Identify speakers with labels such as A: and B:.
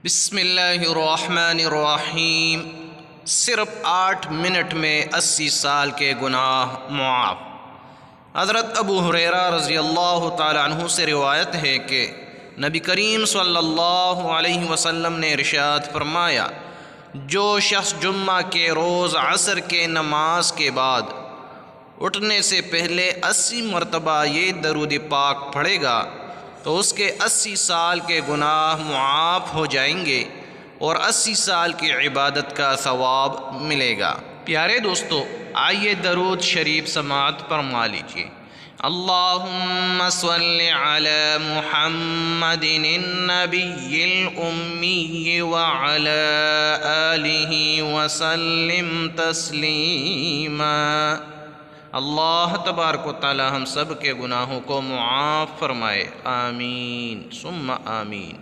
A: बिस्मिल्लाहिर्रहमानिर्रहीम। सिर्फ 8 मिनट में 80 साल के गुनाह मुआफ़। हज़रत अबू हुरैरा रज़ियल्लाहु ताला अन्हु से रिवायत है कि नबी करीम सल्लल्लाहु अलैहि वसल्लम ने इरशाद फरमाया, जो शख्स जुम्मा के रोज़ असर के नमाज के बाद उठने से पहले 80 मरतबा ये दरूद पाक पढ़ेगा तो उसके 80 साल के गुनाह मुआफ़ हो जाएंगे और 80 साल की इबादत का सवाब मिलेगा। प्यारे दोस्तों, आइए दरूद शरीफ समाअत फरमा लीजिए। अल्लाहुम्मा सल्लि अला मुहम्मदिन नबिय्यिल उम्मी व अला आलिहि व सल्लिम तस्लीमा। अल्लाह तबारक व तआला हम सब के गुनाहों को मुआफ़ फरमाए। आमीन सुम्मा आमीन।